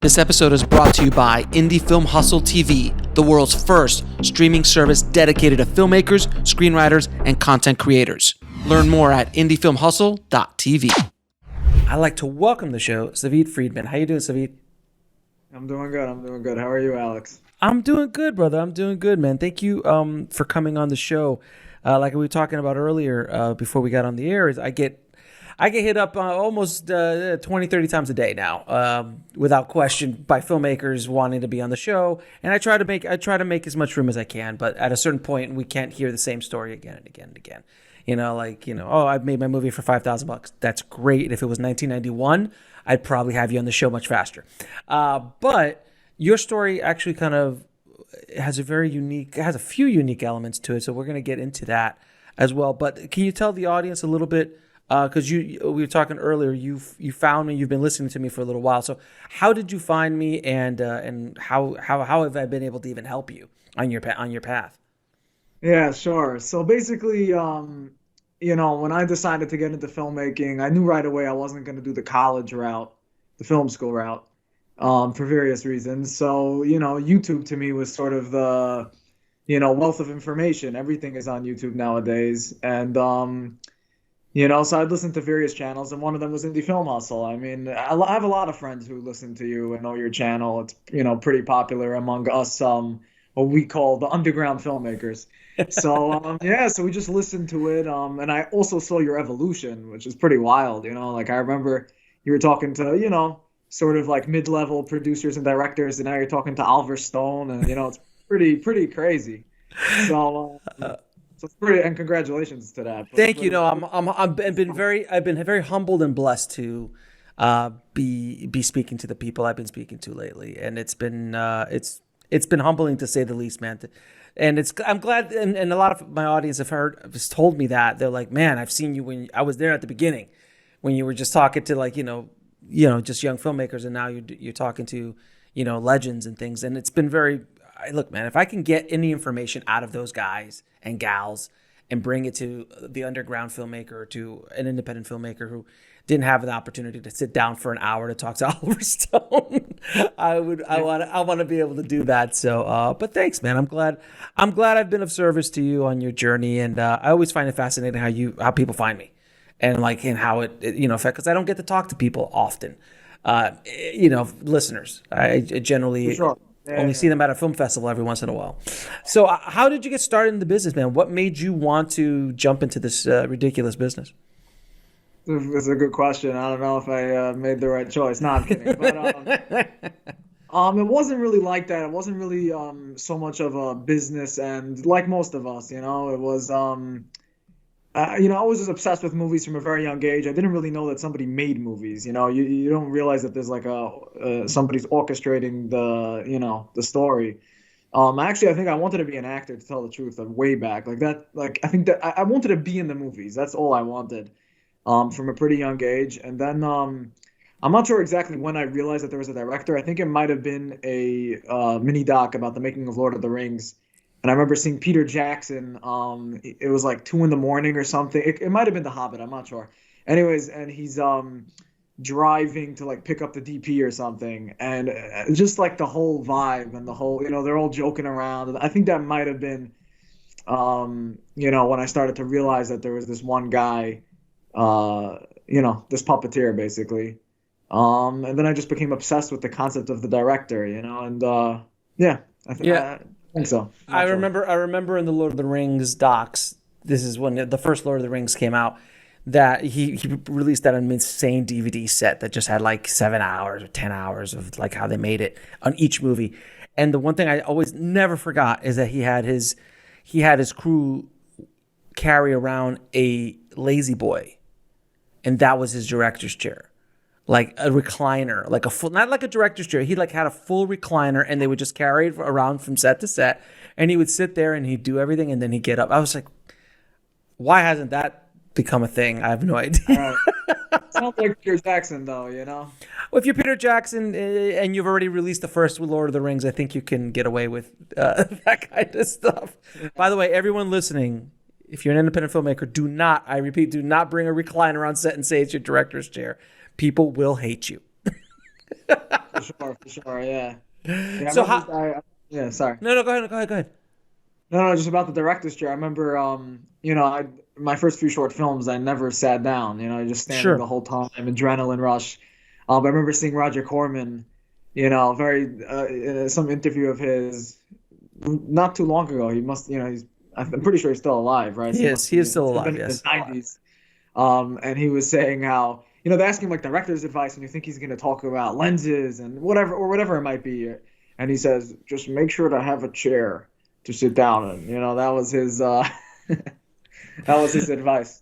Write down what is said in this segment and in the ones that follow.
This episode is brought to you by Indie Film Hustle TV, the world's first streaming service dedicated to filmmakers, screenwriters, and content creators. Learn more at indiefilmhustle.tv. I'd like to welcome the show, Tzvi Friedman. How you doing, Tzvi? I'm doing good. How are you, Alex? I'm doing good, brother. I'm doing good, man. Thank you for coming on the show. Like we were talking about earlier before we got on the air, is I get hit up almost 20, 30 times a day now, without question, by filmmakers wanting to be on the show. And I try to make as much room as I can, but at a certain point, we can't hear the same story again and again and again. Oh, I've made my movie for $5,000. That's great. If it was 1991, I'd probably have you on the show much faster. But your story actually kind of has a few unique elements to it. So we're going to get into that as well. But can you tell the audience a little bit? Because we were talking earlier, you found me. You've been listening to me for a little while. So how did you find me, and how have I been able to even help you on your path? Yeah, sure. So basically, when I decided to get into filmmaking, I knew right away I wasn't going to do the college route, the film school route, for various reasons. So, YouTube to me was sort of the, wealth of information. Everything is on YouTube nowadays. And, so I'd listen to various channels, and one of them was Indie Film Hustle. I mean, I have a lot of friends who listen to you and know your channel. It's, pretty popular among us, what we call the underground filmmakers. So, so we just listened to it. And I also saw your evolution, which is pretty wild. Like I remember you were talking to, sort of like mid-level producers and directors, and now you're talking to Oliver Stone, and, it's pretty crazy. So, so it's pretty, and congratulations to that. Thank you. No, I've been very humbled and blessed to be speaking to the people I've been speaking to lately, and it's been humbling to say the least, man. And I'm glad, and a lot of my audience have told me that they're like, man, I've seen you when I was there at the beginning, when you were just talking to just young filmmakers, and now you're talking to legends and things, and it's been very. Look, man, if I can get any information out of those guys and gals and bring it to the underground filmmaker or to an independent filmmaker who didn't have the opportunity to sit down for an hour to talk to Oliver Stone, I want to be able to do that. So, but thanks, man. I'm glad I've been of service to you on your journey, and I always find it fascinating how people find me, and how it because I don't get to talk to people often. Listeners, I generally. Sure. Only see them at a film festival every once in a while. So how did you get started in the business, man? What made you want to jump into this ridiculous business? It's a good question. I don't know if I made the right choice. No, I'm kidding. But it wasn't really like that. It wasn't really so much of a business, and like most of us, it was I was just obsessed with movies from a very young age. I didn't really know that somebody made movies. You don't realize that there's like somebody's orchestrating the story. Actually, I think I wanted to be an actor, to tell the truth, way back. I think that I wanted to be in the movies. That's all I wanted, from a pretty young age. And then I'm not sure exactly when I realized that there was a director. I think it might have been a mini doc about the making of Lord of the Rings. And I remember seeing Peter Jackson. It was like 2 a.m. or something. It might have been The Hobbit. I'm not sure. Anyways, and he's driving to like pick up the DP or something, and just like the whole vibe and the whole, they're all joking around. And I think that might have been, when I started to realize that there was this one guy, this puppeteer basically, and then I just became obsessed with the concept of the director, I think so. I remember in the Lord of the Rings docs, this is when the first Lord of the Rings came out, that he released that insane DVD set that just had like 7 hours or 10 hours of like how they made it on each movie. And the one thing I always never forgot is that he had his crew carry around a lazy boy, and that was his director's chair. Like a recliner, like a full, not like a director's chair. He like had a full recliner, and they would just carry it around from set to set, and he would sit there and he'd do everything, and then he'd get up. I was like, why hasn't that become a thing? I have no idea. Sounds like Peter Jackson, though, Well, if you're Peter Jackson and you've already released the first Lord of the Rings, I think you can get away with that kind of stuff. By the way, everyone listening, if you're an independent filmmaker, I repeat, do not bring a recliner on set and say it's your director's chair. People will hate you. For sure, yeah. Yeah, I So remember. how? Yeah, sorry. No, no, go ahead, go ahead, go ahead. No, just about the director's chair. I remember, my first few short films, I never sat down. Just standing the Sure. whole time, adrenaline rush. I remember seeing Roger Corman, very in some interview of his not too long ago. He must, I'm pretty sure he's still alive, right? So He he is. must He be, is still it's been alive. in his Yes. 90s. And he was saying how, they ask him like director's advice, and you think he's going to talk about lenses and whatever it might be, and he says, just make sure to have a chair to sit down in. That was his that was his advice.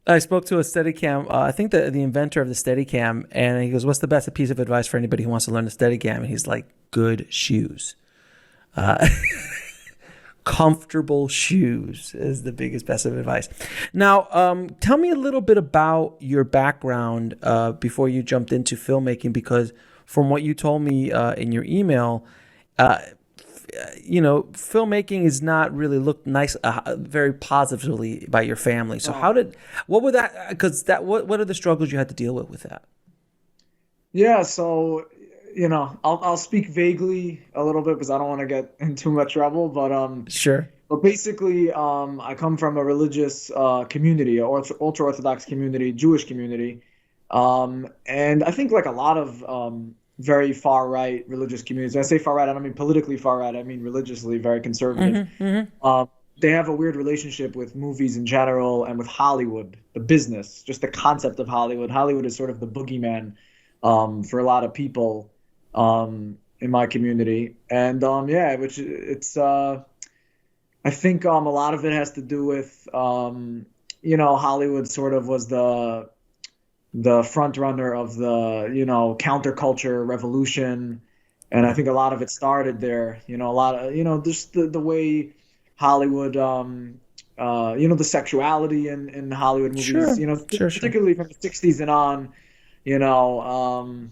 I spoke to a Steadicam. I think the inventor of the Steadicam, and he goes, "What's the best piece of advice for anybody who wants to learn the Steadicam?" And he's like, "Good shoes." Comfortable shoes is the biggest best of advice. Now, tell me a little bit about your background before you jumped into filmmaking, because from what you told me in your email, filmmaking is not really looked nice, very positively by your family. So Oh. what were that? Because what are the struggles you had to deal with that? Yeah, so I'll speak vaguely a little bit because I don't want to get in too much trouble, Sure. but basically, I come from a religious community, or ultra Orthodox community, Jewish community, and I think like a lot of very far right religious communities. When I say far right, I don't mean politically far right. I mean religiously very conservative. Mm-hmm, mm-hmm. They have a weird relationship with movies in general and with Hollywood, the business, just the concept of Hollywood. Hollywood is sort of the boogeyman for a lot of people in my community, and yeah, which it's. I think a lot of it has to do with Hollywood sort of was the front runner of the counterculture revolution, and I think a lot of it started there. A lot of just the way Hollywood the sexuality in Hollywood movies, Sure. Sure. Sure. particularly from the 60s and on, you know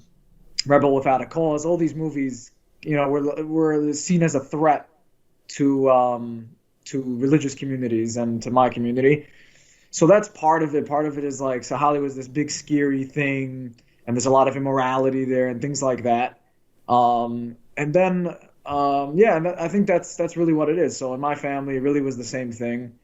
Rebel Without a Cause, all these movies, were seen as a threat to religious communities and to my community. So that's part of it. Part of it is like, so Hollywood's this big scary thing, and there's a lot of immorality there and things like that. And then yeah, and I think that's really what it is. So in my family, it really was the same thing.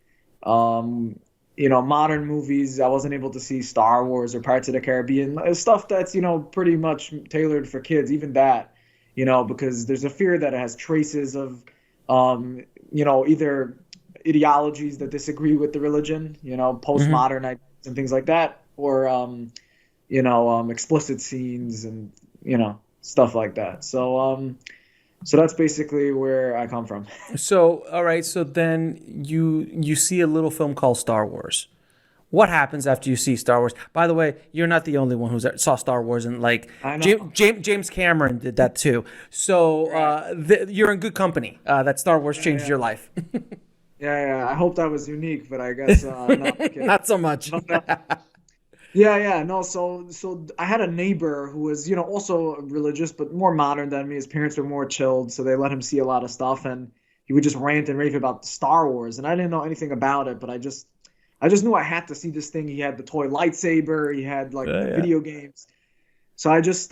Modern movies, I wasn't able to see Star Wars or Pirates of the Caribbean, stuff that's pretty much tailored for kids. Even that, because there's a fear that it has traces of either ideologies that disagree with the religion, Mm-hmm. postmodern ideas and things like that, or explicit scenes and stuff like that. So that's basically where I come from. So, all right. So then you see a little film called Star Wars. What happens after you see Star Wars? By the way, you're not the only one who saw Star Wars, and like I know. James Cameron did that too. So Right. you're in good company. That Star Wars Yeah, changed yeah, your life. yeah. I hope that was unique, but I guess no, I'm kidding. Not so much. But yeah. No. So I had a neighbor who was, also religious, but more modern than me. His parents were more chilled, so they let him see a lot of stuff, and he would just rant and rave about Star Wars, and I didn't know anything about it, but I just knew I had to see this thing. He had the toy lightsaber, he had like the Yeah. video games. So I just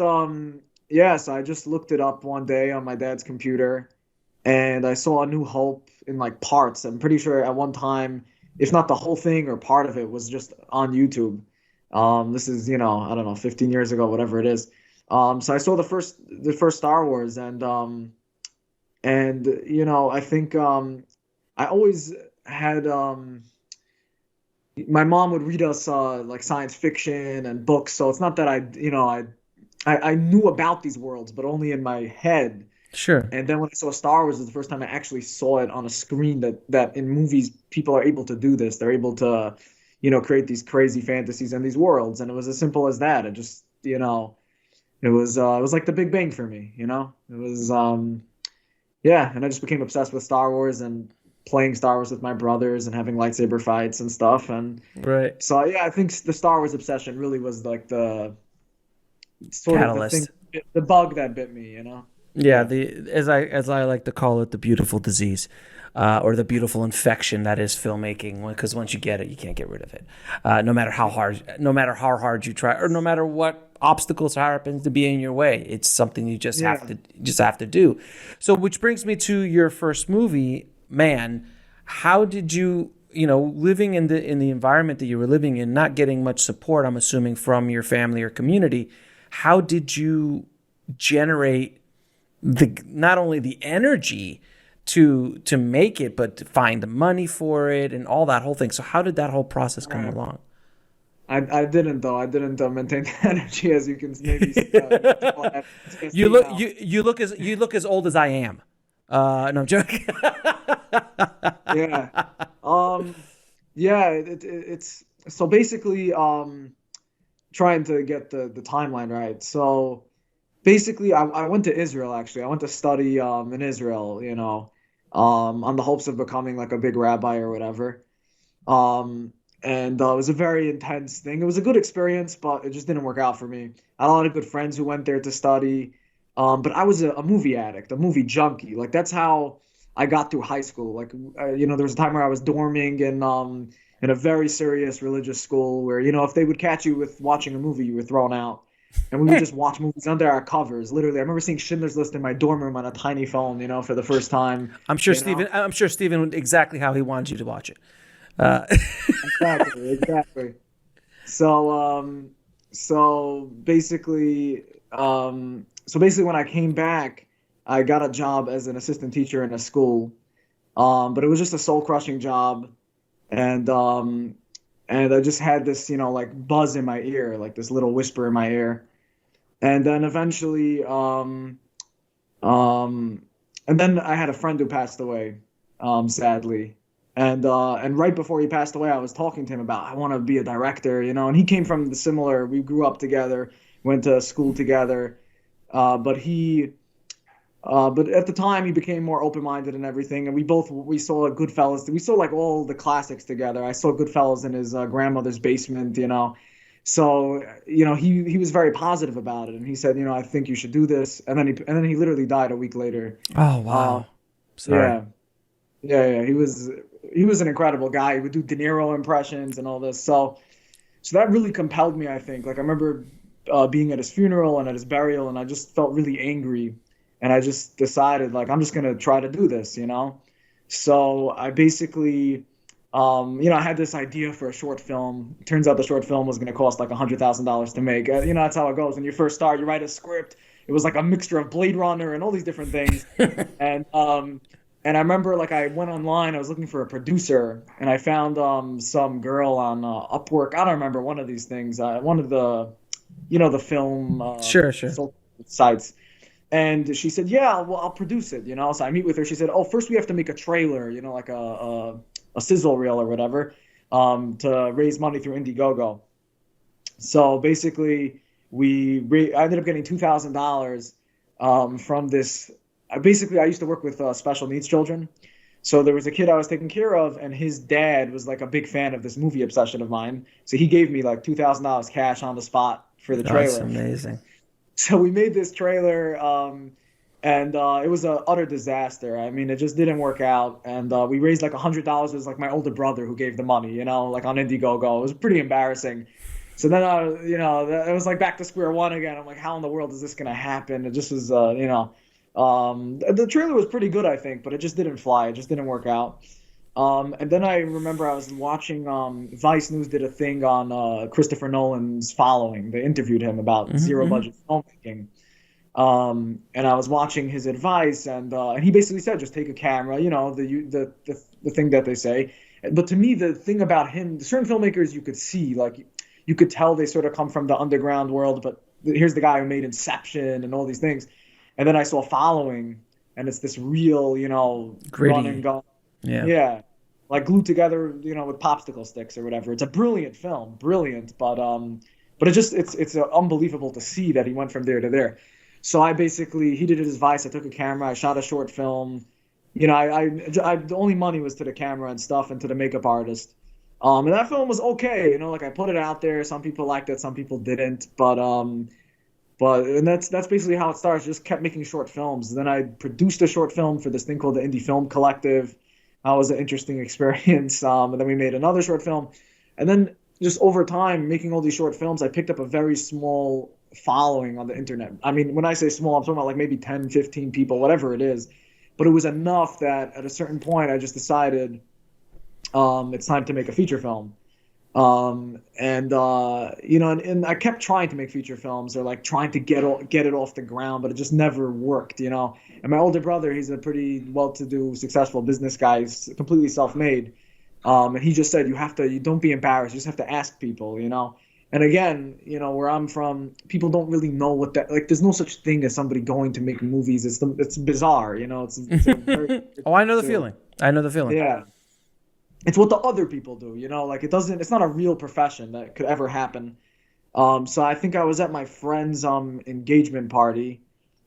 yeah, so I just looked it up one day on my dad's computer, and I saw A New Hope in like parts. I'm pretty sure at one time, if not the whole thing or part of it, was just on YouTube. This is, I don't know, 15 years ago, whatever it is. So I saw the first Star Wars, and I think I always had my mom would read us like science fiction and books, so it's not that I knew about these worlds, but only in my head. Sure. And then when I saw Star Wars, it was the first time I actually saw it on a screen, that in movies people are able to do this. They're able to, create these crazy fantasies and these worlds. And it was as simple as that. It just, it was like the Big Bang for me. It was yeah, and I just became obsessed with Star Wars and playing Star Wars with my brothers and having lightsaber fights and stuff. And Right. so yeah, I think the Star Wars obsession really was like the sort of the thing, Catalyst. the bug that bit me. Yeah, Yeah. the as I like to call it, the beautiful disease, or the beautiful infection that is filmmaking. Because once you get it, you can't get rid of it. No matter how hard you try, or no matter what obstacles happen to be in your way. It's something you just have to do. So, which brings me to your first movie, Man. How did you, living in the environment that you were living in, not getting much support, I'm assuming, from your family or community, how did you generate not only the energy to make it, but to find the money for it and all that whole thing? So how did that whole process come along? I didn't though. I didn't maintain the energy, as you can maybe. You look as old as I am. No, I'm joking. Yeah. It's so basically trying to get the timeline right. So basically, I went to Israel. Actually, I went to study in Israel. On the hopes of becoming like a big rabbi or whatever. And it was a very intense thing. It was a good experience, but it just didn't work out for me. I had a lot of good friends who went there to study. But I was a movie addict, a movie junkie. Like that's how I got through high school. Like, there was a time where I was dorming in a very serious religious school where, if they would catch you with watching a movie, you were thrown out. And we would just watch movies under our covers. Literally, I remember seeing Schindler's List in my dorm room on a tiny phone, for the first time. I'm sure Steven exactly how he wanted you to watch it. Exactly. So basically, when I came back, I got a job as an assistant teacher in a school, but it was just a soul-crushing job, and I just had this, like buzz in my ear, like this little whisper in my ear, and then eventually, and then I had a friend who passed away, sadly. And right before he passed away, I was talking to him about I want to be a director, and he came from we grew up together, went to school together, but at the time he became more open-minded and everything, and we saw Goodfellas, we saw like all the classics together. I saw Goodfellas in his grandmother's basement, so he was very positive about it, and he said, I think you should do this, and then he literally died a week later. Oh wow, sorry. Yeah, he was an incredible guy. He would do De Niro impressions and all this. So that really compelled me, I think. Like I remember being at his funeral and at his burial, and I just felt really angry. And I just decided, like, I'm just going to try to do this, So I basically, I had this idea for a short film. It turns out the short film was going to cost like $100,000 to make. That's how it goes. When you first start, you write a script. It was like a mixture of Blade Runner and all these different things. And I remember, like, I went online, I was looking for a producer, and I found some girl on Upwork. I don't remember, one of these things, one of the, the film sure. sites. And she said, yeah, well, I'll produce it, So I meet with her. She said, oh, first we have to make a trailer, like a sizzle reel or whatever, to raise money through Indiegogo. So basically, I ended up getting $2,000 from this. I used to work with special needs children. So there was a kid I was taking care of, and his dad was like a big fan of this movie obsession of mine. So he gave me like $2,000 cash on the spot for the trailer. That's amazing. So we made this trailer, and it was an utter disaster. I mean, it just didn't work out. And we raised like $100. It was like my older brother who gave the money, like on Indiegogo. It was pretty embarrassing. So then, it was like back to square one again. I'm like, how in the world is this going to happen? It just was, the trailer was pretty good, I think, but it just didn't fly. It just didn't work out. And then I remember I was watching Vice News did a thing on Christopher Nolan's Following. They interviewed him about zero budget filmmaking. And I was watching his advice, and he basically said, just take a camera, the thing that they say. But to me, the thing about him, certain filmmakers you could see, like you could tell they sort of come from the underground world, but here's the guy who made Inception and all these things. And then I saw Following, and it's this real, gritty, run and gun. Yeah. Like glued together, with popsicle sticks or whatever. It's a brilliant film, but it's unbelievable to see that he went from there to there. So he did his advice. I took a camera, I shot a short film. The only money was to the camera and stuff and to the makeup artist. And that film was okay, like I put it out there. Some people liked it, some people didn't, but that's basically how it starts. Just kept making short films. And then I produced a short film for this thing called the Indie Film Collective. That was an interesting experience. And then we made another short film. And then just over time, making all these short films, I picked up a very small following on the internet. I mean, when I say small, I'm talking about like maybe 10, 15 people, whatever it is. But it was enough that at a certain point, I just decided it's time to make a feature film. And I kept trying to make feature films, or like trying to get it off the ground, but it just never worked. And my older brother, he's a pretty well-to-do, successful business guy. He's completely self-made. And he just said, you don't be embarrassed. You just have to ask people. And again, where I'm from, people don't really know what that, like, there's no such thing as somebody going to make movies. It's bizarre. It's a very, Oh, I know the feeling. Yeah. It's what the other people do, like it's not a real profession that could ever happen. So I think I was at my friend's engagement party,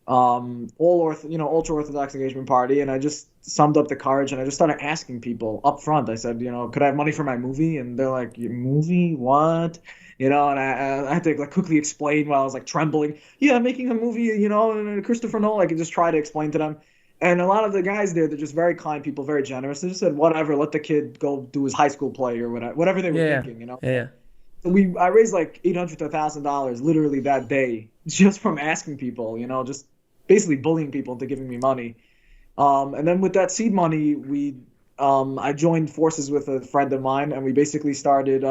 ultra orthodox engagement party, and I just summed up the courage and I just started asking people up front. I said, could I have money for my movie? And they're like, your movie? What? And I had to like quickly explain while I was like trembling. Yeah, I'm making a movie, and Christopher Nolan. I could just try to explain to them. And a lot of the guys there, they're just very kind people, very generous. They just said, whatever, let the kid go do his high school play or whatever they were thinking, Yeah. So I raised like $800 to $1,000 literally that day just from asking people, just basically bullying people into giving me money. And then with that seed money, I joined forces with a friend of mine, and we basically started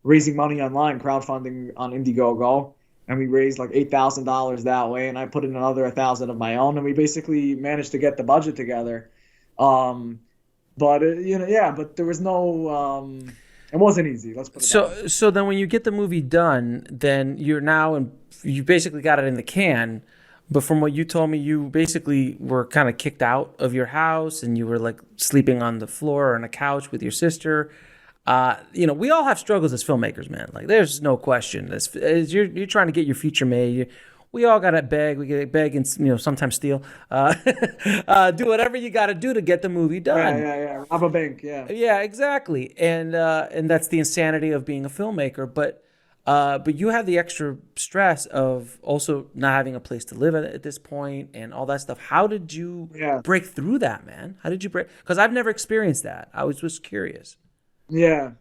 raising money online, crowdfunding on Indiegogo. And we raised like $8,000 that way, and I put in another $1,000 of my own, and we basically managed to get the budget together. But there was no, it wasn't easy. Let's put it that way. So then when you get the movie done, then you basically got it in the can. But from what you told me, you basically were kind of kicked out of your house, and you were like sleeping on the floor or on a couch with your sister. We all have struggles as filmmakers, man. Like, there's no question. As you're trying to get your feature made, we all gotta beg. We gotta beg and sometimes steal. Do whatever you gotta do to get the movie done. Yeah. Rob a bank. Yeah. Yeah, exactly. And that's the insanity of being a filmmaker. But you have the extra stress of also not having a place to live at this point and all that stuff. How did you break through that, man? How did you break? Because I've never experienced that. I was just curious. Yeah.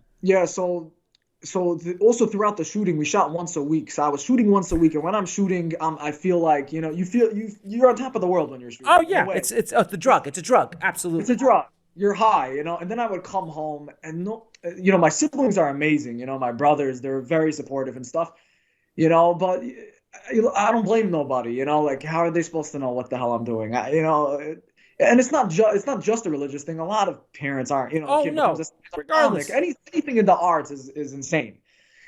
So also throughout the shooting, we shot once a week. So I was shooting once a week, and when I'm shooting, I feel like you're on top of the world when you're shooting. Oh yeah, it's the drug. It's a drug. Absolutely, it's a drug. You're high, and then I would come home, and my siblings are amazing. My brothers, they're very supportive and stuff. But I don't blame nobody. Like, how are they supposed to know what the hell I'm doing? And it's not just a religious thing. A lot of parents aren't, Oh no, regardless. Anything in the arts is insane.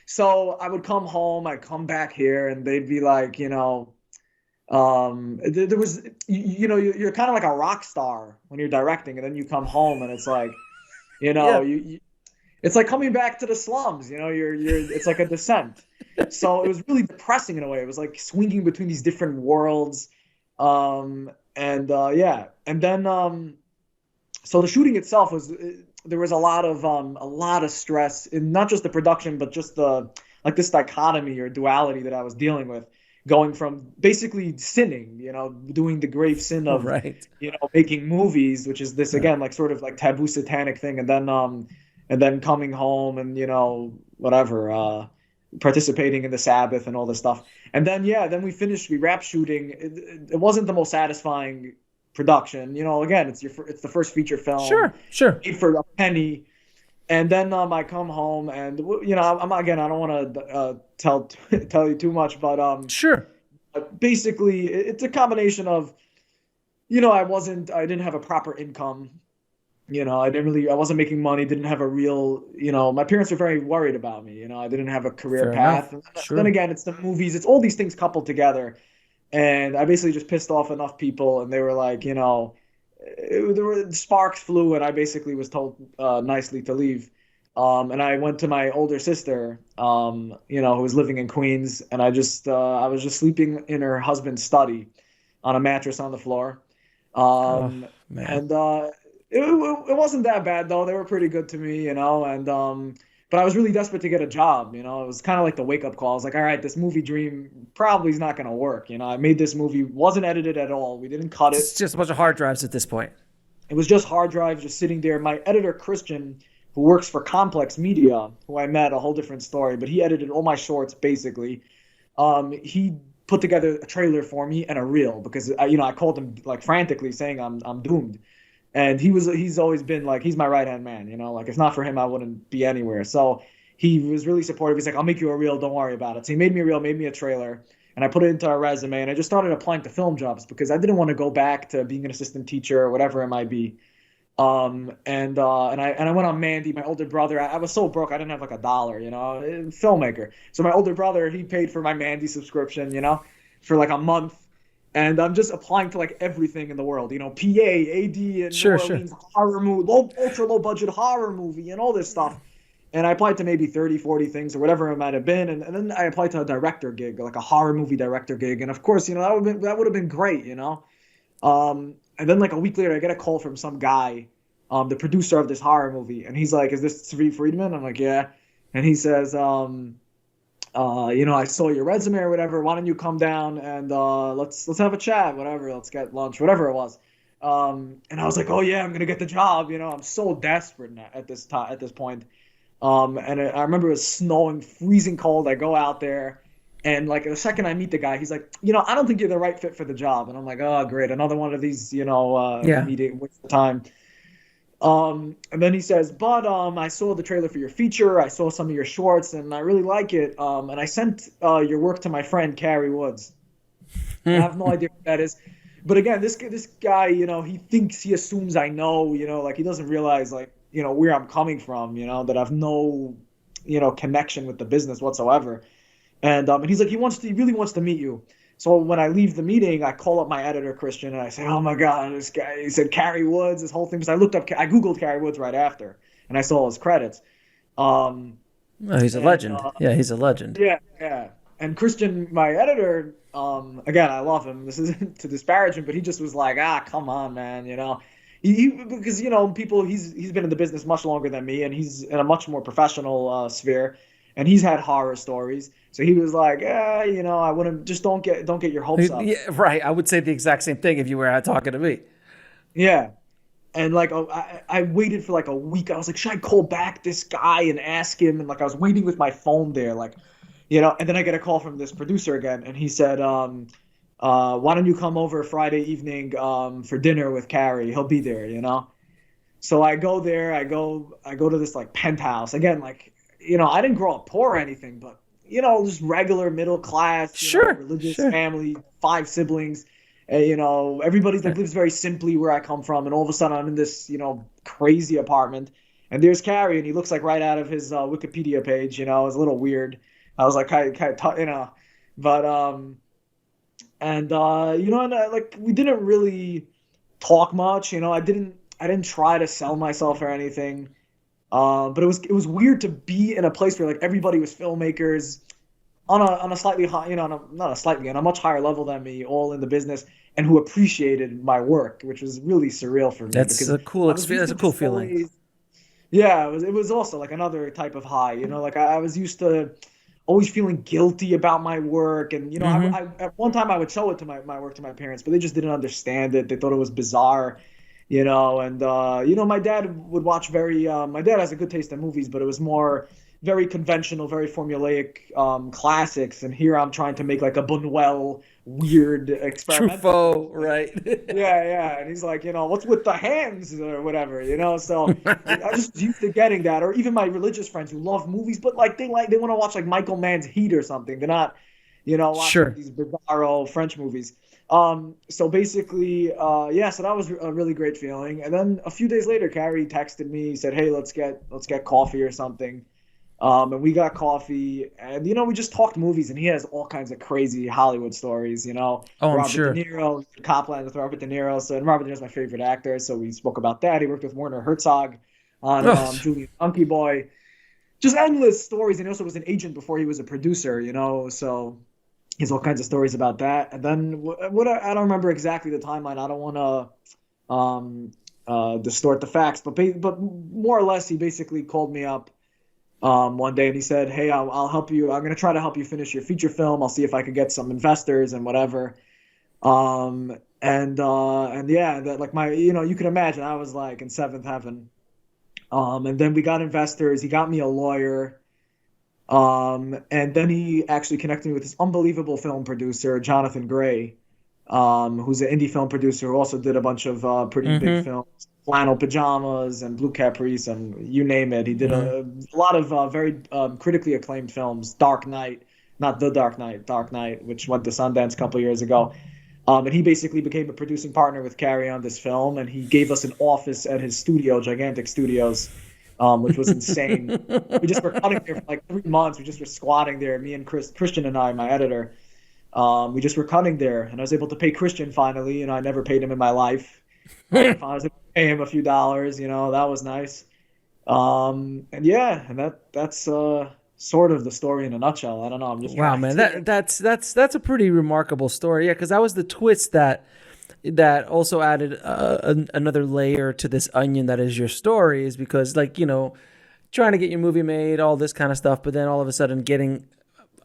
So I would come home, I'd come back here, and they'd be like, there was, you're kind of like a rock star when you're directing, and then you come home, and it's like, it's like coming back to the slums. It's like a descent. So it was really depressing in a way. It was like swinging between these different worlds. And then so the shooting itself there was a lot of stress in not just the production, but just this dichotomy or duality that I was dealing with, going from basically sinning, doing the grave sin of making movies, which is this again like sort of like taboo satanic thing, and then coming home and participating in the Sabbath and all this stuff. And then we wrapped shooting. It wasn't the most satisfying production. Again, it's the first feature film. Sure. Made for a penny. And then I come home and I don't want to tell you too much, but sure. Basically, it's a combination of I didn't have a proper income. I wasn't making money, didn't have a real, my parents were very worried about me. I didn't have a career path. Sure. Then again, it's the movies, it's all these things coupled together. And I basically just pissed off enough people, and they were like, sparks flew, and I basically was told nicely to leave. And I went to my older sister, who was living in Queens, and I was just sleeping in her husband's study on a mattress on the floor. It wasn't that bad though. They were pretty good to me, but I was really desperate to get a job. It was kind of like the wake up call. I was like, all right, this movie dream probably is not going to work. I made this movie, wasn't edited at all. We didn't cut it. It's just a bunch of hard drives at this point. It was just hard drives just sitting there. My editor, Christian, who works for Complex Media, who I met, a whole different story, but he edited all my shorts basically. he put together a trailer for me and a reel because I called him like frantically saying I'm doomed. And he's always been like, he's my right hand man, like if not for him, I wouldn't be anywhere. So he was really supportive. He's like, I'll make you a reel, don't worry about it. So he made me a reel, made me a trailer, and I put it into a resume, and I just started applying to film jobs because I didn't want to go back to being an assistant teacher or whatever it might be. And I went on Mandy, my older brother. I was so broke, I didn't have like $1, Filmmaker. So my older brother, he paid for my Mandy subscription, for like a month. And I'm just applying to like everything in the world, PA, AD, and Sure, New Orleans, horror movie, ultra low budget horror movie, and all this stuff. And I applied to maybe 30, 40 things or whatever it might have been. And then I applied to a director gig, like a horror movie director gig. And of course, that would have been great, And then like a week later, I get a call from some guy, the producer of this horror movie. And he's like, is this Tzvi Friedman? I'm like, yeah. And he says, I saw your resume or whatever. Why don't you come down and let's have a chat, whatever. Let's get lunch, whatever it was. And I was like, oh yeah, I'm gonna get the job. I'm so desperate at this point. And I remember it was snowing, freezing cold. I go out there, and like the second I meet the guy, he's like, I don't think you're the right fit for the job. And I'm like, oh great, another one of these, meeting waste of time. And then he says, but I saw the trailer for your feature. I saw some of your shorts, and I really like it. And I sent your work to my friend Carrie Woods. I have no idea what that is. But again, this guy, he assumes I know, like he doesn't realize like, where I'm coming from, that I've no, connection with the business whatsoever. And he's like, he really wants to meet you. So when I leave the meeting, I call up my editor, Christian, and I say, oh my God, this guy, he said Carrie Woods, this whole thing. Because I Googled Carrie Woods right after, and I saw his credits. He's a legend. Yeah, he's a legend. Yeah. And Christian, my editor, again, I love him. This isn't to disparage him, but he just was like, come on, man, because he's been in the business much longer than me, and he's in a much more professional sphere, and he's had horror stories. So he was like, I wouldn't, just don't get your hopes up. Yeah, right. I would say the exact same thing if you were out talking to me. Yeah. And like, I waited for like a week. I was like, should I call back this guy and ask him? And like, I was waiting with my phone there, like, and then I get a call from this producer again. And he said, why don't you come over Friday evening for dinner with Carrie? He'll be there, So I go there. I go to this like penthouse. Again, like, I didn't grow up poor or anything, but, just regular middle class, religious family, 5 siblings. Everybody like lives very simply where I come from. And all of a sudden I'm in this, crazy apartment. And there's Carrie, and he looks like right out of his Wikipedia page, It was a little weird. I was like, but, and like we didn't really talk much, I didn't try to sell myself or anything. But it was weird to be in a place where like everybody was filmmakers on a slightly high, on a much higher level than me, all in the business, and who appreciated my work, which was really surreal for me. That's a cool experience. That's a cool feeling. Yeah, it was also like another type of high, like I was used to always feeling guilty about my work. And, I at one time I would show it to my work to my parents, but they just didn't understand it. They thought it was bizarre, and, my dad would watch my dad has a good taste in movies, but it was more very conventional, very formulaic classics. And here I'm trying to make like a Buñuel weird experiment. Truffaut, right? Yeah. And he's like, what's with the hands or whatever, So I just used to getting that. Or even my religious friends who love movies, but like they want to watch like Michael Mann's Heat or something. They're not, watching these bizarro French movies. So basically, so that was a really great feeling. And then a few days later, Carrie texted me, said, hey, let's get coffee or something. And we got coffee, and we just talked movies, and he has all kinds of crazy Hollywood stories, Oh, I'm Robert sure. De Niro, Copland with Robert De Niro. So, and Robert De Niro's my favorite actor, so we spoke about that. He worked with Werner Herzog on Julian Monkey Boy. Just endless stories, and he also was an agent before he was a producer, So he has all kinds of stories about that. And then I don't remember exactly the timeline. I don't want to distort the facts, but more or less, he basically called me up one day, and he said, hey, I'll help you. I'm going to try to help you finish your feature film. I'll see if I could get some investors and whatever. And yeah, that like you can imagine I was like in seventh heaven. And then we got investors. He got me a lawyer. And then he actually connected me with this unbelievable film producer, Jonathan Gray, who's an indie film producer who also did a bunch of pretty big Mm-hmm. films, Flannel Pajamas and Blue Caprice, and you name it. He did Mm-hmm. a lot of very critically acclaimed films. Dark Knight, not The Dark Knight, Dark Knight, which went to Sundance a couple years ago. And he basically became a producing partner with Carrie on this film, and he gave us an office at his studio, gigantic studios, which was insane. We just were cutting there for like 3 months. We just were squatting there, me and Christian and I, my editor. We just were cutting there, and I was able to pay Christian finally. I never paid him in my life. I was able to pay him a few dollars. That was nice. And yeah, and that's sort of the story in a nutshell. I don't know. I'm just Wow, trying man, to. that's a pretty remarkable story. Yeah, because that was the twist that also added another layer to this onion that is your story. Is because trying to get your movie made, all this kind of stuff, but then all of a sudden getting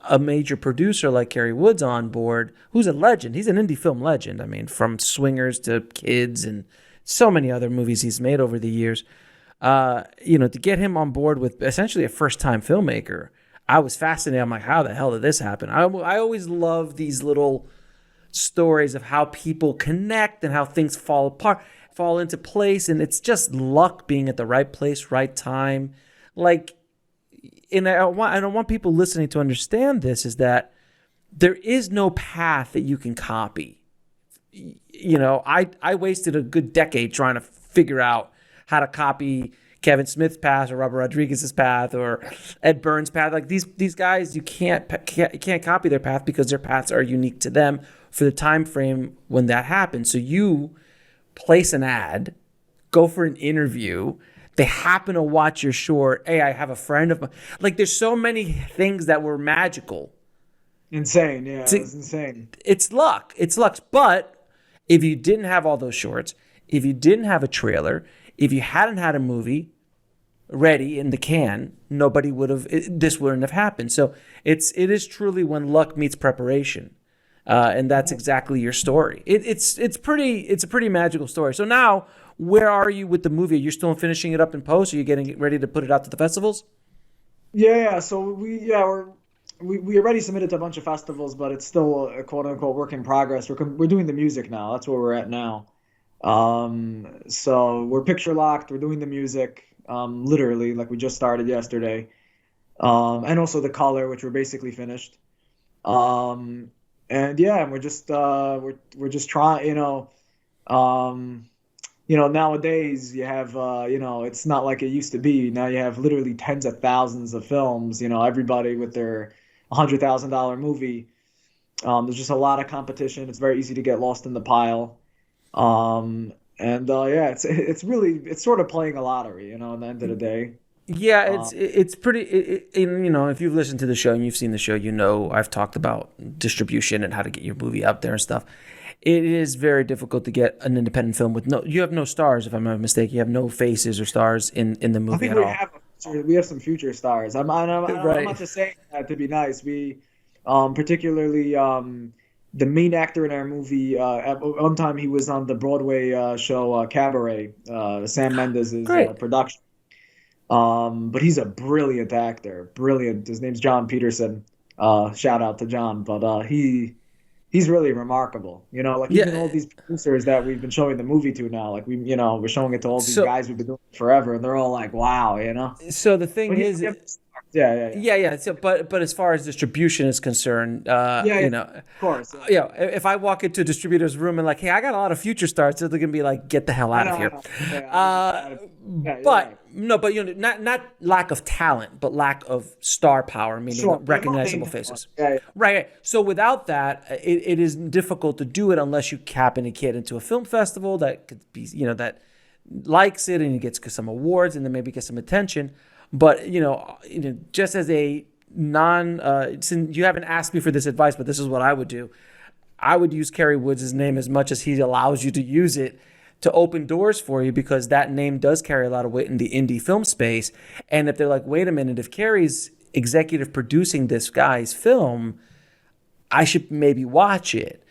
a major producer like Carrie Woods on board, who's a legend. He's an indie film legend. I mean, from Swingers to Kids and so many other movies he's made over the years. To get him on board with essentially a first-time filmmaker, I was fascinated. I'm like, how the hell did this happen? I always love these little stories of how people connect and how things fall apart, fall into place, and it's just luck being at the right place, right time. And I want people listening to understand this is that there is no path that you can copy. I wasted a good decade trying to figure out how to copy Kevin Smith's path or Robert Rodriguez's path or Ed Burns' path. Like these guys, you can't copy their path because their paths are unique to them for the time frame when that happens. So you place an ad, go for an interview. They happen to watch your short. Hey, I have a friend of mine. Like there's so many things that were magical. Insane, yeah, it was insane. It's luck. It's luck. But if you didn't have all those shorts, if you didn't have a trailer, if you hadn't had a movie ready in the can, this wouldn't have happened. So it is truly when luck meets preparation. And that's exactly your story. It's a pretty magical story. So now, where are you with the movie? Are you still finishing it up in post? Are you getting ready to put it out to the festivals? Yeah. So we already submitted to a bunch of festivals, but it's still a quote unquote work in progress. We're doing the music now. That's where we're at now. So we're picture locked. We're doing the music, literally, like we just started yesterday. And also the color, which we're basically finished. And yeah, and we're just trying, nowadays you have, it's not like it used to be. Now you have literally tens of thousands of films, everybody with their $100,000 movie. There's just a lot of competition. It's very easy to get lost in the pile. Yeah, it's sort of playing a lottery, at the end of the day. Yeah, it's pretty. If you've listened to the show and you've seen the show, I've talked about distribution and how to get your movie out there and stuff. It is very difficult to get an independent film with you have no stars, if I'm not mistaken. You have no faces or stars in the movie at all. We have some future stars. I'm Right. not just saying that to be nice. We, particularly, the main actor in our movie, at one time he was on the Broadway show Cabaret, Sam Mendes' Great. production. But he's a brilliant actor, brilliant. His name's John Peterson. Shout out to John, but he's really remarkable. Even all these producers that we've been showing the movie to now, like we're showing it to all these guys we've been doing it forever, and they're all like, wow. So the thing is, yeah. So, but as far as distribution is concerned, of course. If I walk into a distributor's room and like, hey, I got a lot of future stars, they're gonna be like, get the hell out of here. But not lack of talent, but lack of star power, meaning recognizable faces. Right. So without that, it is difficult to do it unless you happen to get into a film festival that could be, that likes it and you get some awards and then maybe get some attention. But just as a since you haven't asked me for this advice, but this is what I would do. I would use Carrie Woods' name as much as he allows you to use it to open doors for you, because that name does carry a lot of weight in the indie film space. And if they're like, wait a minute, if Carrie's executive producing this guy's film, I should maybe watch it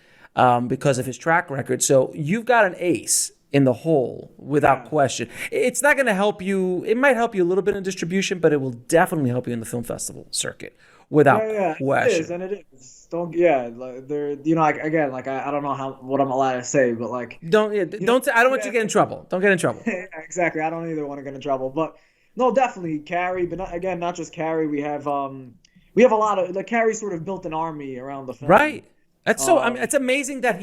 because of his track record. So you've got an ace in the whole, without question. It's not going to help you. It might help you a little bit in distribution, but it will definitely help you in the film festival circuit, without question. It is, and it is. Don't, like they're, like, again, like I don't know what I'm allowed to say, but like, don't. I don't want you to get in trouble. Don't get in trouble. Exactly. I don't either want to get in trouble, but no, definitely Carrie. But not just Carrie. We have a lot of, like, Carrie sort of built an army around the film. Right. That's so. I mean, it's amazing that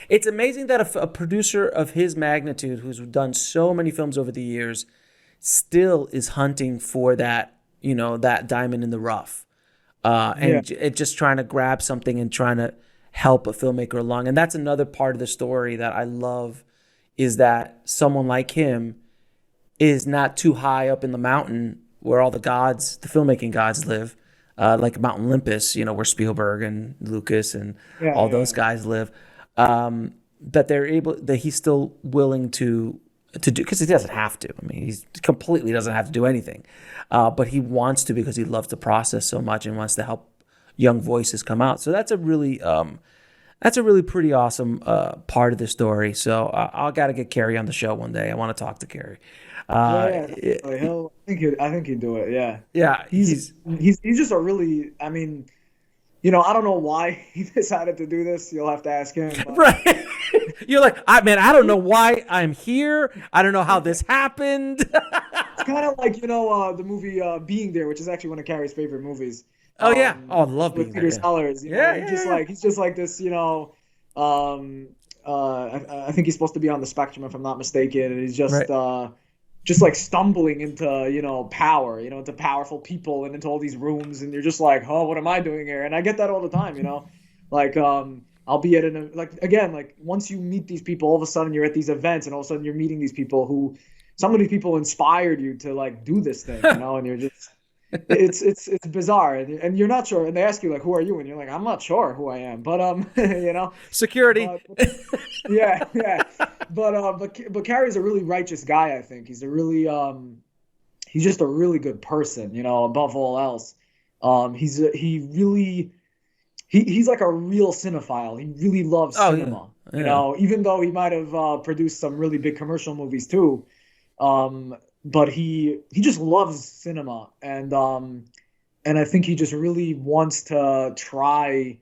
It's amazing that a producer of his magnitude, who's done so many films over the years, still is hunting for that, that diamond in the rough, and just trying to grab something and trying to help a filmmaker along. And that's another part of the story that I love, is that someone like him is not too high up in the mountain where all the gods, the filmmaking gods, live. Like Mount Olympus, where Spielberg and Lucas and all those guys live, that he's still willing to do, because he doesn't have to. I mean, he completely doesn't have to do anything, but he wants to, because he loves the process so much and wants to help young voices come out. So that's a really pretty awesome part of the story. So I got to get Carrie on the show one day. I want to talk to Carrie. I think he'd do it. Yeah. Yeah. He's just a really, I mean, I don't know why he decided to do this. You'll have to ask him. Right. You're like, I don't know why I'm here. I don't know how this happened. It's kind of like, the movie Being There, which is actually one of Carrie's favorite movies. Oh yeah. I love Being There. With Peter Sellers. He's just like this, I think he's supposed to be on the spectrum, if I'm not mistaken, and he's just like stumbling into, power, into powerful people and into all these rooms, and you're just like, oh, what am I doing here? And I get that all the time, like, I'll be at like once you meet these people, all of a sudden you're at these events, and all of a sudden you're meeting these people who, some of these people inspired you to like do this thing, and you're just, it's bizarre, and you're not sure, and they ask you like, who are you? And you're like, I'm not sure who I am, but security. But Carrie's a really righteous guy. I think he's a really he's just a really good person, above all else. He's like a real cinephile. He really loves cinema. Yeah. Even though he might have produced some really big commercial movies too. But he just loves cinema, and I think he just really wants to try.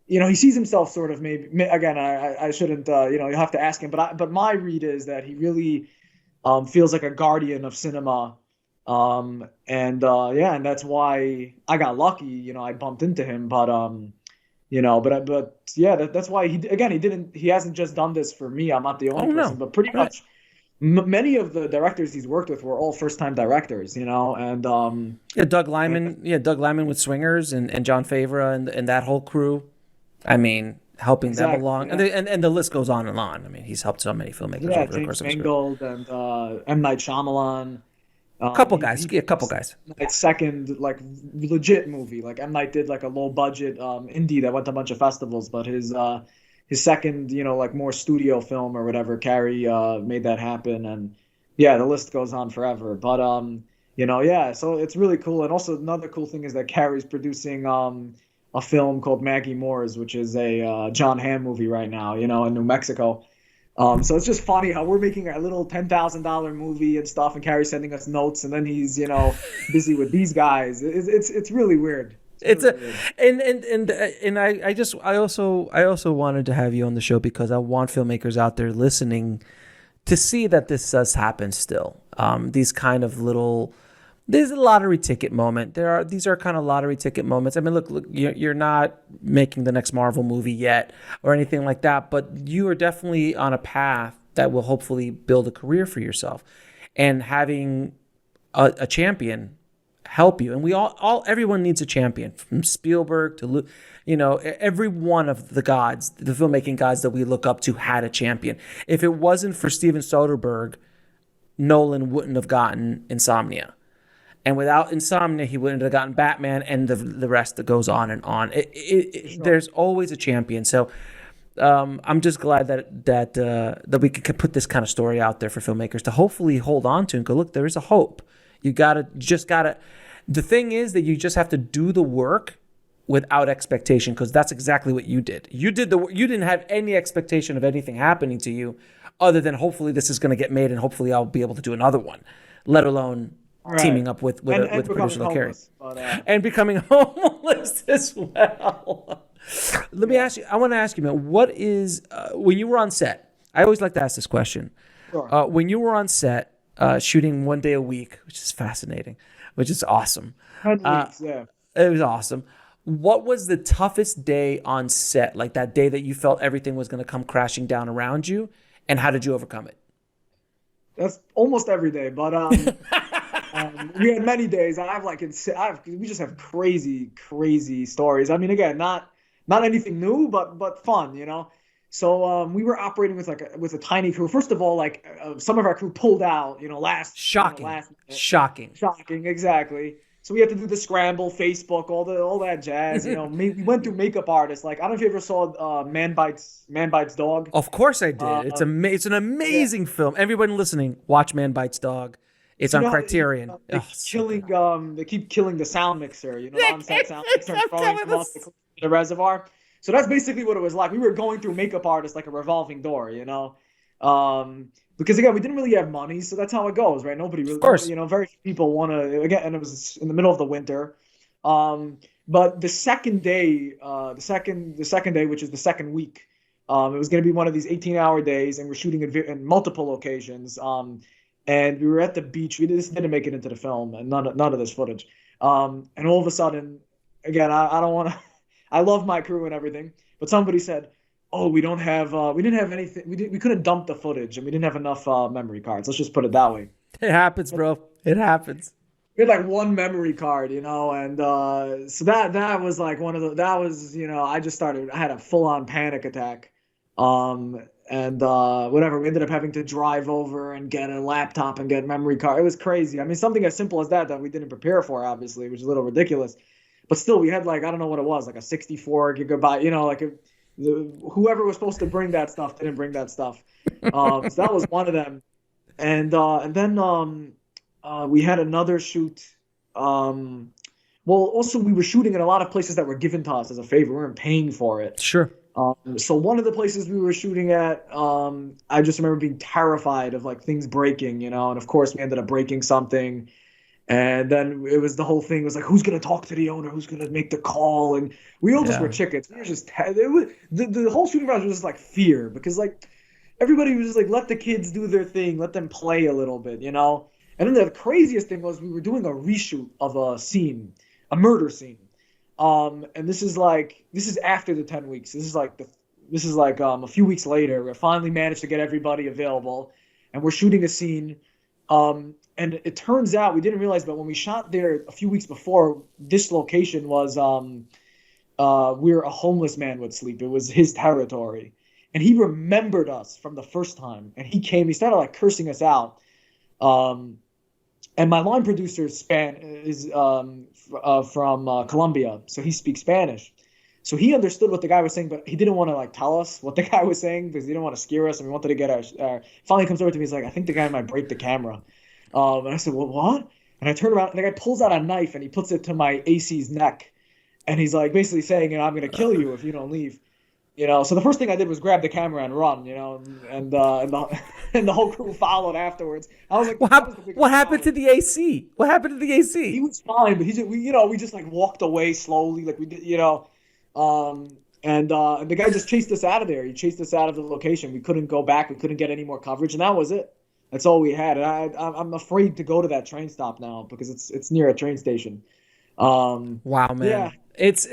He sees himself sort of, maybe, again, I shouldn't, you'll have to ask him, but my read is that he really feels like a guardian of cinema, and that's why I got lucky. I bumped into him, but that's why he hasn't just done this for me. I'm not the only person, but pretty much. Many of the directors he's worked with were all first-time directors, and Doug Liman with Swingers, and John Favreau and that whole crew. I mean, helping them along, and the list goes on and on. I mean, he's helped so many filmmakers over the course of his career. James Mangold and M. Night Shyamalan. A couple guys. Its second, like, legit movie. Like, M. Night did like a low-budget indie that went to a bunch of festivals, but his second, like, more studio film or whatever, Carrie made that happen, and the list goes on forever. But so it's really cool. And also another cool thing is that Carrie's producing a film called Maggie Moore's, which is a John Hamm movie right now, in New Mexico. So it's just funny how we're making a little $10,000 movie and stuff, and Carrie's sending us notes, and then he's busy with these guys. It's really weird. I also wanted to have you on the show because I want filmmakers out there listening to see that this does happen still. These kind of little, there's a lottery ticket moment. These are kind of lottery ticket moments. I mean, look, you're not making the next Marvel movie yet or anything like that, but you are definitely on a path that will hopefully build a career for yourself, and having a champion help you. And everyone needs a champion, from Spielberg to, every one of the gods, the filmmaking gods that we look up to had a champion. If it wasn't for Steven Soderbergh, Nolan wouldn't have gotten Insomnia. And without Insomnia, he wouldn't have gotten Batman, and the rest that goes on and on. There's always a champion. So I'm just glad that we could put this kind of story out there for filmmakers to hopefully hold on to and go, look, there is a hope. You just gotta. The thing is that you just have to do the work without expectation, because that's exactly what you did. You didn't have any expectation of anything happening to you other than hopefully this is going to get made and hopefully I'll be able to do another one, let alone teaming up with a producer like Carrie. And becoming homeless as well. Let me ask you, I want to ask you, man, what is, when you were on set, I always like to ask this question. Sure. When you were on set, shooting 1 day a week, which is fascinating, which is awesome. 10 weeks, yeah. It was awesome. What was the toughest day on set, like that day that you felt everything was going to come crashing down around you, and how did you overcome it? That's almost every day, but we had many days. We just have crazy stories. I mean, again, not anything new, but fun, you know. So we were operating with a tiny crew. First of all, some of our crew pulled out, you know, shocking, exactly. So we had to do the scramble, Facebook, all that jazz. You know, we went through makeup artists. Like, I don't know if you ever saw Man Bites Dog. Of course I did. It's an amazing film. Everyone listening, watch Man Bites Dog. It's on Criterion. They keep killing the sound mixer. You know, the on-set sound mixer, and throwing them off the reservoir. So that's basically what it was like. We were going through makeup artists like a revolving door. You know. Because again, we didn't really have money, so that's how it goes, right? Nobody really, of course. You know, very few people want to, again, and it was in the middle of the winter. But the second day, which is the second week, it was going to be one of these 18-hour days, and we're shooting in multiple locations. And we were at the beach. This didn't make it into the film, and none of this footage. And all of a sudden, again, I don't want to, I love my crew and everything, but somebody said, oh, we didn't have anything. We couldn't dump the footage, and we didn't have enough memory cards. Let's just put it that way. It happens, bro. It happens. We had like one memory card, you know, and so that was like you know, I had a full on panic attack, and whatever. We ended up having to drive over and get a laptop and get memory card. It was crazy. I mean, something as simple as that we didn't prepare for, obviously, which is a little ridiculous, but still, we had like, I don't know what it was, like a 64 gigabyte, you know, like whoever was supposed to bring that stuff didn't bring that stuff. So that was one of them. And then we had another shoot. Also we were shooting in a lot of places that were given to us as a favor. We weren't paying for it. Sure. So one of the places we were shooting at, I just remember being terrified of like things breaking, you know, and of course we ended up breaking something. And then it was the whole thing was like, who's going to talk to the owner? Who's going to make the call? And we all just were chickens. We were just, the whole shooting process was just like fear, because like everybody was just like, let the kids do their thing. Let them play a little bit, you know? And then the craziest thing was we were doing a reshoot of a scene, a murder scene. And this is after the 10 weeks. This is like a few weeks later. We finally managed to get everybody available, and we're shooting a scene. And it turns out, we didn't realize, but when we shot there a few weeks before, this location was where a homeless man would sleep. It was his territory. And he remembered us from the first time. And he started like cursing us out. And my line producer is from Colombia, so he speaks Spanish. So he understood what the guy was saying, but he didn't want to like tell us what the guy was saying because he didn't want to scare us, and we wanted to get our finally comes over to me, he's like, I think the guy might break the camera. And I said, well, what? And I turn around, and the guy pulls out a knife, and he puts it to my AC's neck. And he's like basically saying, you know, I'm going to kill you if you don't leave. You know, so the first thing I did was grab the camera and run, you know, and the whole crew followed afterwards. I was like, what happened to the AC? What happened to the AC? He was fine, but we just like walked away slowly, like we did, you know. And the guy just chased us out of there. He chased us out of the location. We couldn't go back. We couldn't get any more coverage, and that was it. That's all we had. And I'm afraid to go to that train stop now because it's near a train station. Wow, man. Yeah. It's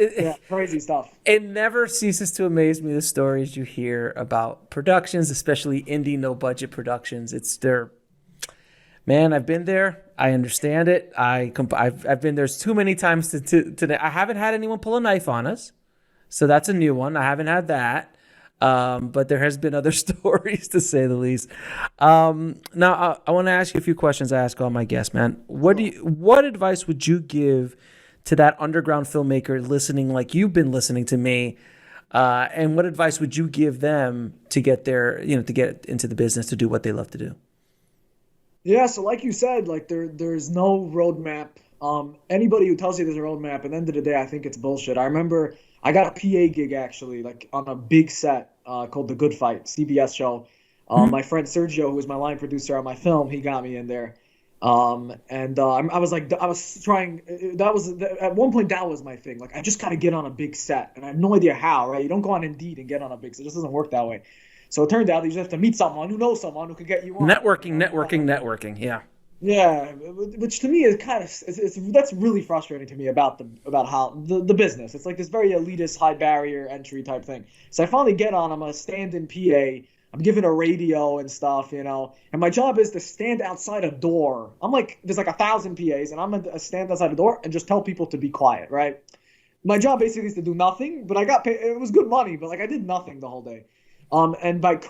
crazy stuff. It never ceases to amaze me, the stories you hear about productions, especially indie, no budget productions. Man, I've been there. I understand it. I've been there too many times to I haven't had anyone pull a knife on us, so that's a new one. I haven't had that, but there has been other stories, to say the least. Now I want to ask you a few questions. I ask all my guests, man. What advice would you give to that underground filmmaker listening, like you've been listening to me, and what advice would you give them to get to get into the business, to do what they love to do? Yeah, so like you said, like there's no roadmap Anybody who tells you there's a roadmap, at the end of the day, I think it's bullshit. I remember I got a PA gig actually, like on a big set called The Good Fight, CBS show. Hmm? My friend Sergio, who was my line producer on my film, he got me in there. I was like, I was trying. That was at one point that was my thing. Like, I just gotta get on a big set, and I have no idea how. Right? You don't go on Indeed and get on a big set. It just doesn't work that way. So it turned out that you just have to meet someone who knows someone who could get you on. Networking. Yeah. Yeah, which to me is kind of that's really frustrating to me about how the business. It's like this very elitist, high barrier entry type thing. So I finally get on. I'm a stand-in PA. I'm given a radio and stuff, and my job is to stand outside a door. I'm like, there's like 1,000 PAs, and I'm gonna stand outside a door and just tell people to be quiet, right? My job basically is to do nothing, but I got paid. It was good money, but like I did nothing the whole day. And by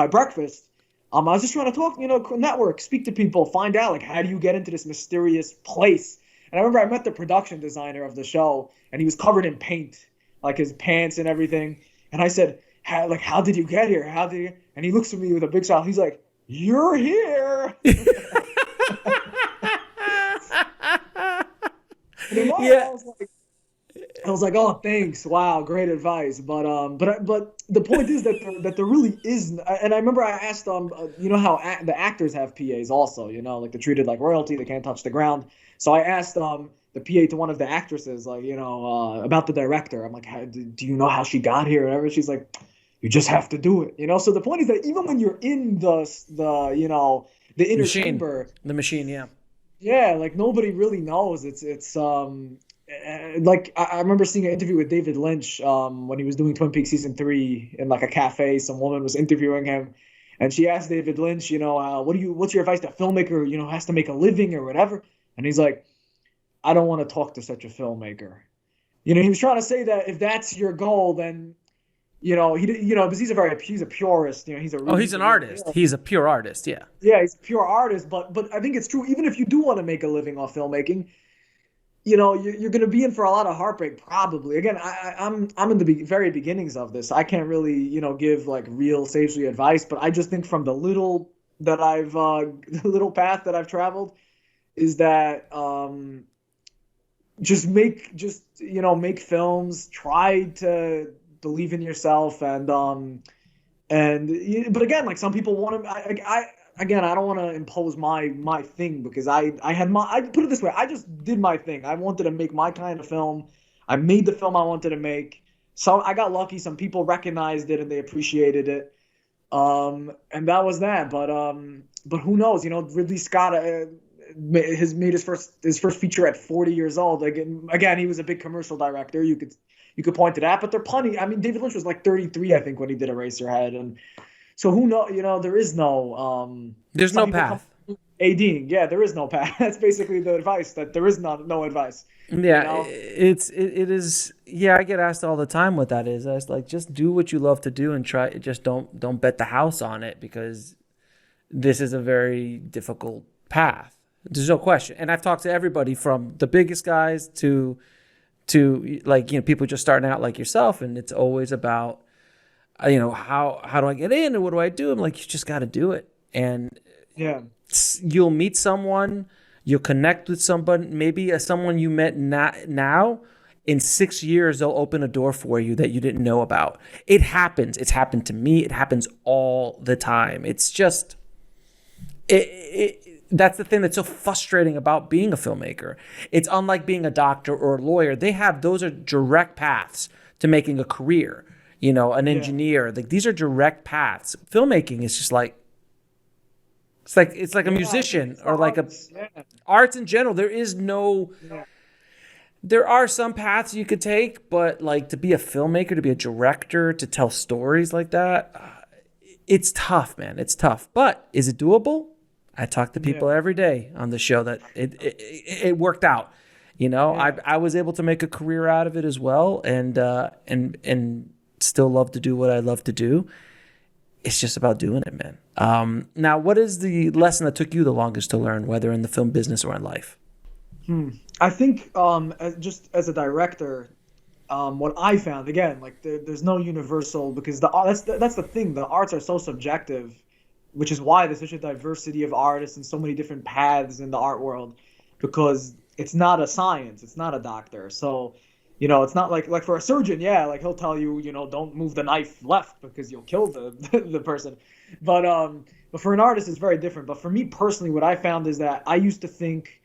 breakfast, I was just trying to talk, network, speak to people, find out like how do you get into this mysterious place. And I remember I met the production designer of the show, and he was covered in paint, like his pants and everything. And I said, how did you get here? How did you? And he looks at me with a big smile. He's like, "You're here." And in my head, Yeah. I was like, "Oh, thanks. Wow, great advice." But the point is that there really is. And I remember I asked how the actors have PAs also. Like they're treated like royalty. They can't touch the ground. So I asked the PA to one of the actresses, like about the director. I'm like, do you know how she got here? And she's like, you just have to do it. So the point is that even when you're in the inner chamber, the machine, yeah. Yeah, like nobody really knows. It's like I remember seeing an interview with David Lynch when he was doing Twin Peaks season 3 in like a cafe. Some woman was interviewing him, and she asked David Lynch, what's your advice to a filmmaker who has to make a living or whatever? And he's like, I don't want to talk to such a filmmaker. He was trying to say that if that's your goal, then because he's a purist. He's an artist. He's a pure artist. Yeah. Yeah, he's a pure artist. But I think it's true. Even if you do want to make a living off filmmaking, you're going to be in for a lot of heartbreak probably. Again, I'm in the very beginnings of this. I can't really give like real sagely advice, but I just think from the little that the little path that I've traveled is that just make films, try to believe in yourself, but again, like some people want to. I don't want to impose my thing because I put it this way, I just did my thing. I wanted to make my kind of film. I made the film I wanted to make. So I got lucky. Some people recognized it and they appreciated it. And that was that. But who knows? Ridley Scott has made his first feature at 40 years old. Again, he was a big commercial director. You could point to that, but there are plenty. I mean, David Lynch was like 33, I think, when he did Eraserhead, and so who knows? There is no. There's no path. ADing, yeah, there is no path. That's basically the advice. That there is no advice. Yeah, it is. Yeah, I get asked all the time what that is. I was like, just do what you love to do and try. Just don't bet the house on it because this is a very difficult path. There's no question. And I've talked to everybody from the biggest guys to like, people just starting out like yourself. And it's always about, how do I get in and what do I do? I'm like, you just got to do it. And yeah, you'll meet someone, you'll connect with somebody, maybe someone you met now. In 6 years, they'll open a door for you that you didn't know about. It happens. It's happened to me. It happens all the time. It's just, that's the thing that's so frustrating about being a filmmaker. It's unlike being a doctor or a lawyer. Those are direct paths to making a career. An engineer. Like these are direct paths. Filmmaking is just like it's like a musician or like arts in general. There is no. Yeah. There are some paths you could take, but like to be a filmmaker, to be a director, to tell stories like that, it's tough, man. It's tough. But is it doable? I talk to people every day on the show that it worked out. I was able to make a career out of it as well, and still love to do what I love to do. It's just about doing it, man. Now, what is the lesson that took you the longest to learn, whether in the film business or in life? I think just as a director, what I found, again, like there's no universal, because that's the thing. The arts are so subjective, which is why there's such a diversity of artists and so many different paths in the art world. because it's not a science, it's not a doctor. So, you know, it's not like for a surgeon, yeah, like he'll tell you, you know, don't move the knife left because you'll kill the the person. But for an artist, it's very different. But for me personally, what I found is that I used to think,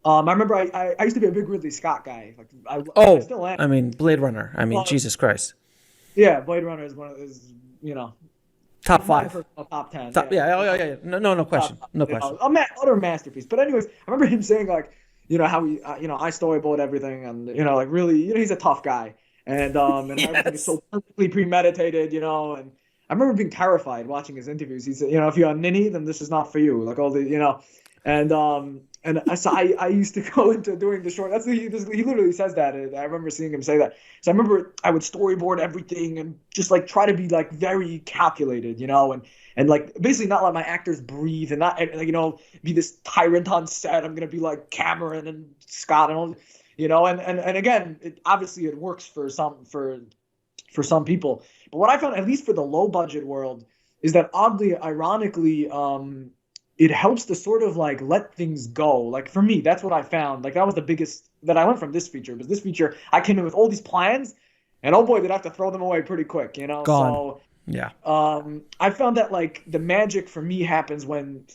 I remember I used to be a big Ridley Scott guy. Like I still am. I mean, Blade Runner. I mean, Jesus Christ. Yeah, Blade Runner is you know, Top 5. Top 10. Top, yeah. No question. No question. Utter masterpiece. But anyways, I remember him saying like, you know, how he, you know, I storyboard everything, and you know, like really, you know, he's a tough guy, and everything is so perfectly premeditated, you know. And I remember being terrified watching his interviews. He said, you know, if you're a ninny, then this is not for you. Like all the, you know, and I used to go into doing the short. He literally says that. And I remember seeing him say that. So I remember I would storyboard everything and just like try to be like very calculated, you know, and like basically not let my actors breathe and not, you know, be this tyrant on set. I'm gonna be like Cameron and Scott and all, you know, and again, obviously it works for some people. But what I found, at least for the low budget world, is that oddly, ironically, it helps to sort of like let things go. Like for me, that's what I found. Like that was the biggest that I went from this feature. But this feature, I came in with all these plans, and oh boy, did I have to throw them away pretty quick, you know? Gone. So yeah. I found that like the magic for me happens when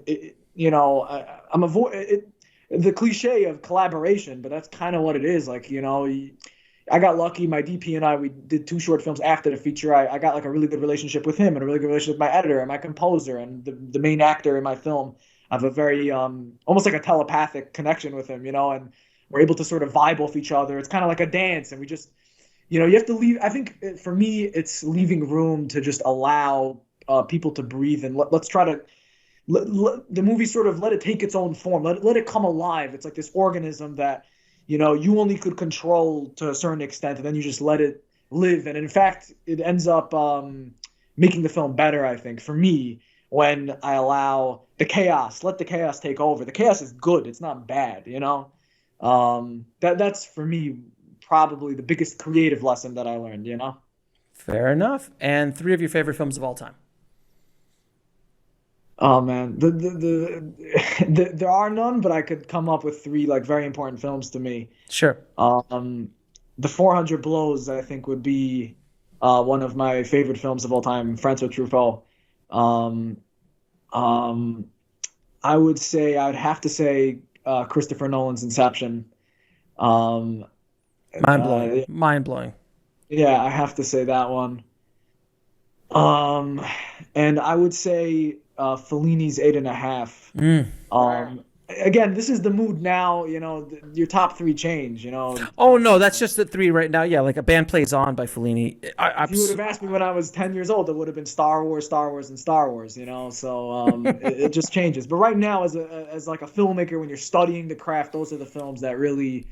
it, you know, the cliche of collaboration, but that's kind of what it is. Like, you know, I got lucky. My DP and we did 2 short films after the feature. I got like a really good relationship with him and a really good relationship with my editor and my composer and the main actor in my film. I have a very almost like a telepathic connection with him, you know, and we're able to sort of vibe off each other. It's kind of like a dance, and we just, you know, you have to leave. I think for me, it's leaving room to just allow people to breathe, and let's try to the movie sort of let it take its own form. Let it come alive. It's like this organism that, you know, you only could control to a certain extent, and then you just let it live. And in fact, it ends up making the film better, I think, for me, when I allow the chaos, let the chaos take over. The chaos is good. It's not bad, you know? That's, for me, probably the biggest creative lesson that I learned, you know? Fair enough. And 3 of your favorite films of all time? Oh man, there are none, but I could come up with 3 like very important films to me. Sure. The 400 Blows, I think, would be one of my favorite films of all time. Francois Truffaut. I'd have to say Christopher Nolan's Inception. Mind blowing. Yeah, I have to say that one. And I would say Fellini's 8.5. Again, this is the mood now, you know, your top 3 change, you know. Oh, no, that's just the 3 right now. Yeah, like A Band Plays On by Fellini. If you would have asked me when I was 10 years old, it would have been Star Wars, and Star Wars, you know. So it just changes. But right now, as like a filmmaker, when you're studying the craft, those are the films that really,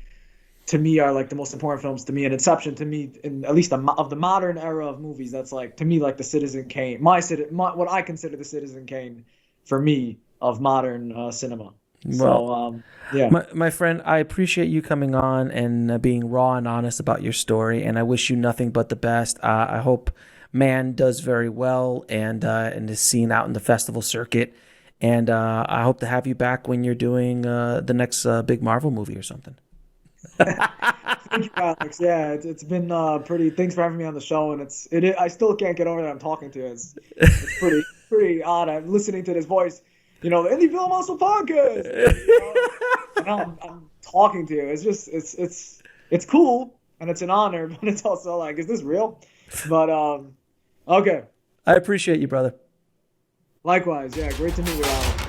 to me, are like the most important films to me. And Inception, to me, in at least of the modern era of movies, that's like, to me, like the Citizen Kane, what I consider the Citizen Kane for me of modern cinema. Well, so yeah, my friend, I appreciate you coming on and being raw and honest about your story, and I wish you nothing but the best. I hope Man does very well and is seen out in the festival circuit, and I hope to have you back when you're doing the next big Marvel movie or something. Thank you, Alex. Yeah, it's been pretty. Thanks for having me on the show, and I still can't get over that I'm talking to you. It's pretty odd. I'm listening to this voice. You know, the Indie Film Hustle podcast. You know, I'm talking to you. It's just it's cool and it's an honor, but it's also like, is this real? But okay. I appreciate you, brother. Likewise, yeah. Great to meet you, Alex.